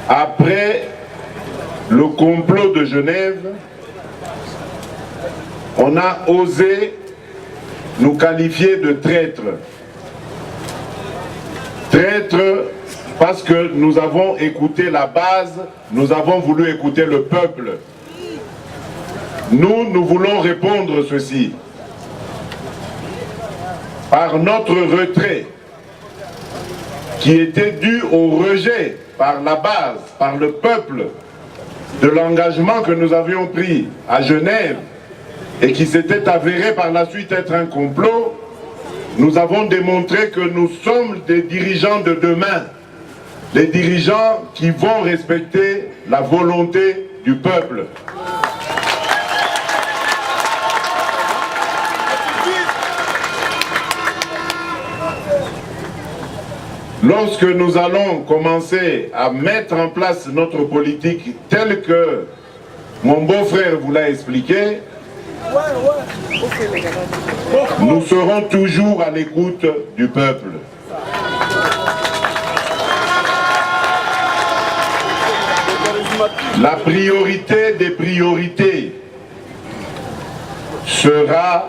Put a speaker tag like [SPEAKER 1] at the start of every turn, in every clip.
[SPEAKER 1] Après le complot de Genève, on a osé nous qualifier de traîtres. Traîtres parce que nous avons écouté la base, nous avons voulu écouter le peuple. Nous voulons répondre ceci. Par notre retrait, qui était dû au rejet par la base, par le peuple, de l'engagement que nous avions pris à Genève et qui s'était avéré par la suite être un complot, nous avons démontré que nous sommes des dirigeants de demain, des dirigeants qui vont respecter la volonté du peuple. Lorsque nous allons commencer à mettre en place notre politique telle que mon beau-frère vous l'a expliqué, nous serons toujours à l'écoute du peuple. La priorité des priorités sera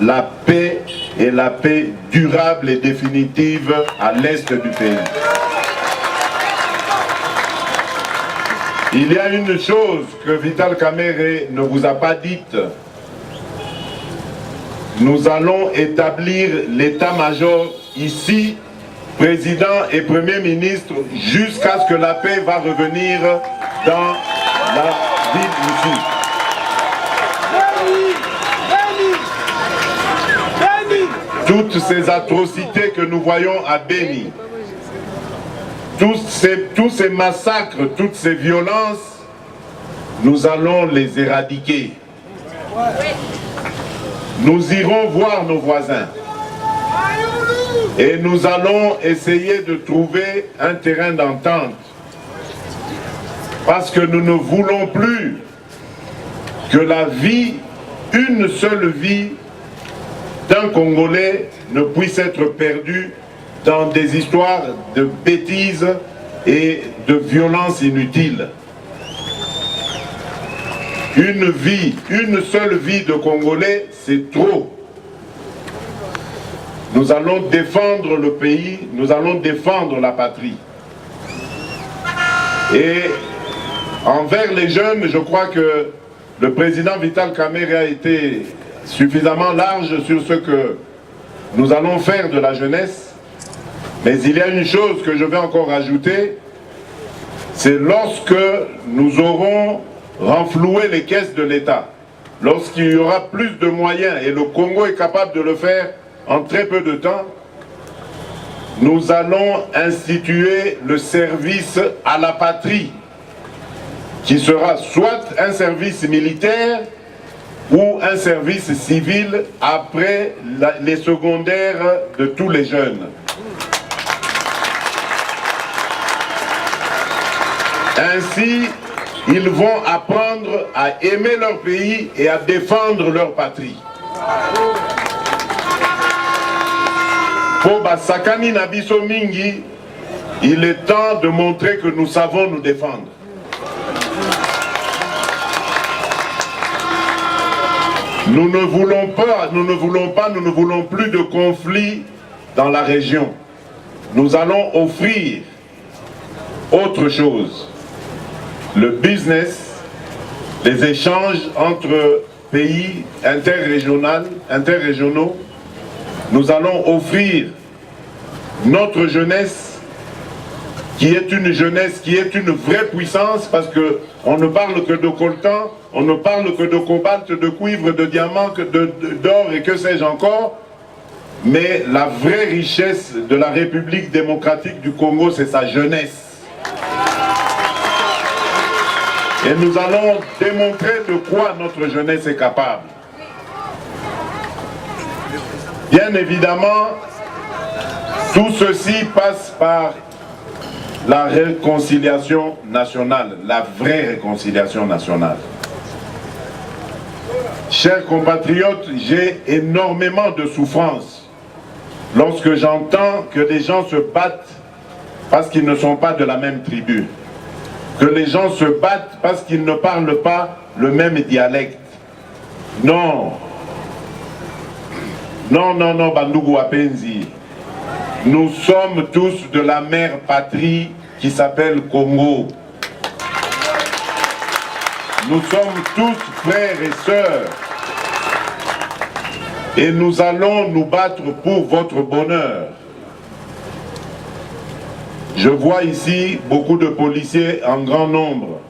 [SPEAKER 1] la paix et la paix durable et définitive à l'est du pays. Il y a une chose que Vital Kamerhe ne vous a pas dite. Nous allons établir l'état-major ici, président et premier ministre, jusqu'à ce que la paix va revenir dans la ville ici. Toutes ces atrocités que nous voyons à Béni, tous ces massacres, toutes ces violences, nous allons les éradiquer. Nous irons voir nos voisins et nous allons essayer de trouver un terrain d'entente, parce que nous ne voulons plus que la vie, une seule vie d'un Congolais ne puisse être perdue dans des histoires de bêtises et de violences inutiles. Une vie, une seule vie de Congolais, c'est trop. Nous allons défendre le pays, nous allons défendre la patrie. Et envers les jeunes, je crois que le président Vital Kamerhe a été suffisamment large sur ce que nous allons faire de la jeunesse. Mais il y a une chose que je vais encore ajouter, c'est lorsque nous aurons renfloué les caisses de l'État, lorsqu'il y aura plus de moyens, et le Congo est capable de le faire en très peu de temps, nous allons instituer le service à la patrie, qui sera soit un service militaire ou un service civil après les secondaires de tous les jeunes. Ainsi, ils vont apprendre à aimer leur pays et à défendre leur patrie. Pour Basakani Nabiso Mingi, il est temps de montrer que nous savons nous défendre. Nous ne voulons plus de conflits dans la région. Nous allons offrir autre chose. Le business, les échanges entre pays interrégionaux. Nous allons offrir notre jeunesse, qui est une jeunesse, qui est une vraie puissance, parce qu'on ne parle que de coltan, on ne parle que de cobalt, de cuivre, de diamant, d'or et que sais-je encore. Mais la vraie richesse de la République démocratique du Congo, c'est sa jeunesse. Et nous allons démontrer de quoi notre jeunesse est capable. Bien évidemment, tout ceci passe par la réconciliation nationale, la vraie réconciliation nationale. Chers compatriotes, j'ai énormément de souffrance lorsque j'entends que des gens se battent parce qu'ils ne sont pas de la même tribu. que les gens se battent parce qu'ils ne parlent pas le même dialecte. Non. Non, non, non, Bandungu Apenzi. Nous sommes tous de la mère patrie qui s'appelle Congo. Nous sommes tous frères et sœurs. Et nous allons nous battre pour votre bonheur. Je vois ici beaucoup de policiers en grand nombre.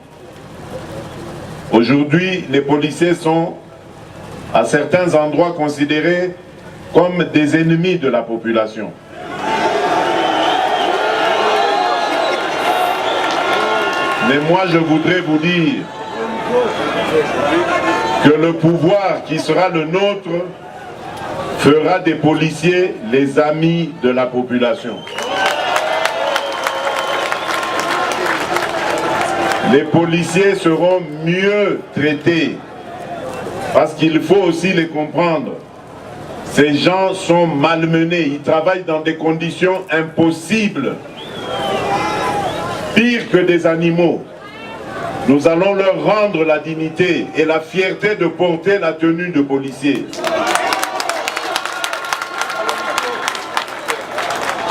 [SPEAKER 1] Aujourd'hui, les policiers sont à certains endroits considérés comme des ennemis de la population. Mais moi, je voudrais vous dire que le pouvoir qui sera le nôtre fera des policiers les amis de la population. Les policiers seront mieux traités parce qu'il faut aussi les comprendre. Ces gens sont malmenés, ils travaillent dans des conditions impossibles, pire que des animaux. Nous allons leur rendre la dignité et la fierté de porter la tenue de policier.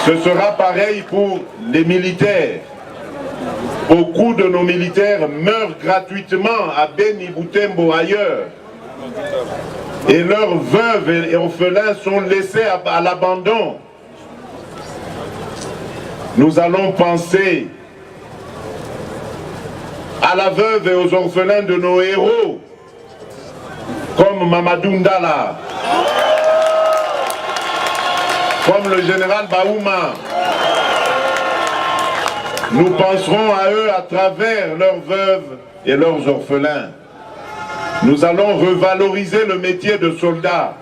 [SPEAKER 1] Ce sera pareil pour les militaires. Beaucoup de nos militaires meurent gratuitement à Beni, Butembo, ailleurs. Et leurs veuves et orphelins sont laissés à l'abandon. Nous allons penser à la veuve et aux orphelins de nos héros, comme Mamadou Ndala, comme le général Baouma. Nous penserons à eux à travers leurs veuves et leurs orphelins. Nous allons revaloriser le métier de soldat.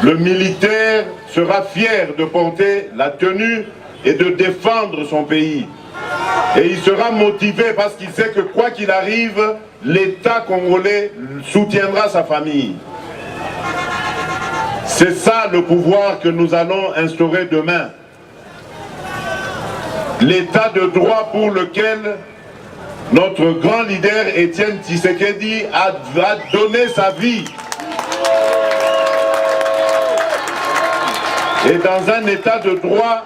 [SPEAKER 1] Le militaire sera fier de porter la tenue et de défendre son pays. Et il sera motivé parce qu'il sait que quoi qu'il arrive, l'État congolais soutiendra sa famille. C'est ça le pouvoir que nous allons instaurer demain. L'état de droit pour lequel notre grand leader Étienne Tshisekedi a donné sa vie. Et dans un état de droit,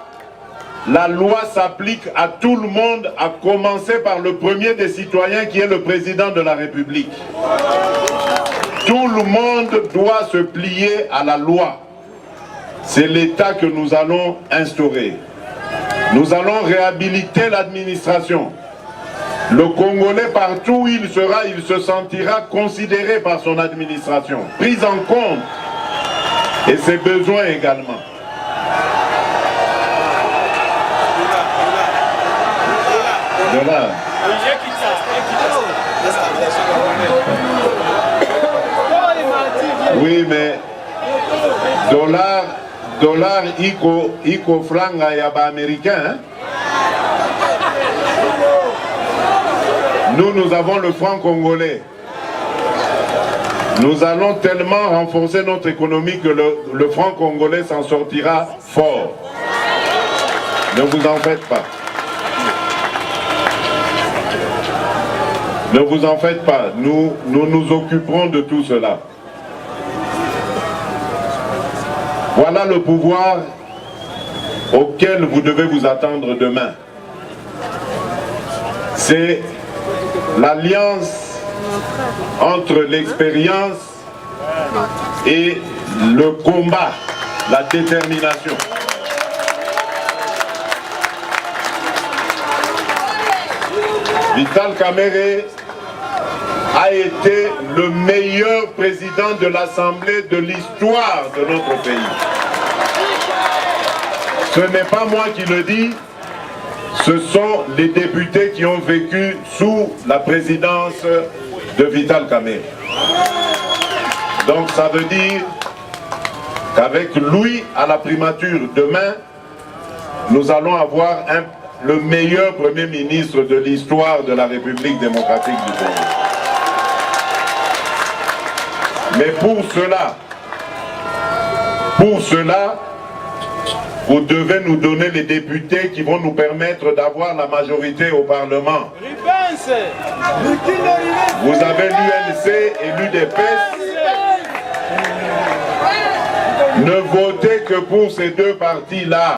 [SPEAKER 1] la loi s'applique à tout le monde, à commencer par le premier des citoyens qui est le président de la République. Tout le monde doit se plier à la loi. C'est l'état que nous allons instaurer. Nous allons réhabiliter l'administration. Le Congolais, partout où il sera, il se sentira considéré par son administration, pris en compte, et ses besoins également. De là. Oui, mais dollar iko franga yaba américain. Nous avons le franc congolais. Nous allons tellement renforcer notre économie que le franc congolais s'en sortira fort. Ne vous en faites pas. Ne vous en faites pas. Nous nous occuperons de tout cela. Voilà le pouvoir auquel vous devez vous attendre demain. C'est l'alliance entre l'expérience et le combat, la détermination. Vital Kamerhe a été le meilleur président de l'Assemblée de l'histoire de notre pays. Ce n'est pas moi qui le dis, ce sont les députés qui ont vécu sous la présidence de Vital Kamerhe. Donc ça veut dire qu'avec lui à la primature demain, nous allons avoir le meilleur Premier ministre de l'histoire de la République démocratique du Congo. Mais pour cela, Vous devez nous donner les députés qui vont nous permettre d'avoir la majorité au Parlement. Vous avez l'UNC et l'UDPS. Ne votez que pour ces deux partis-là.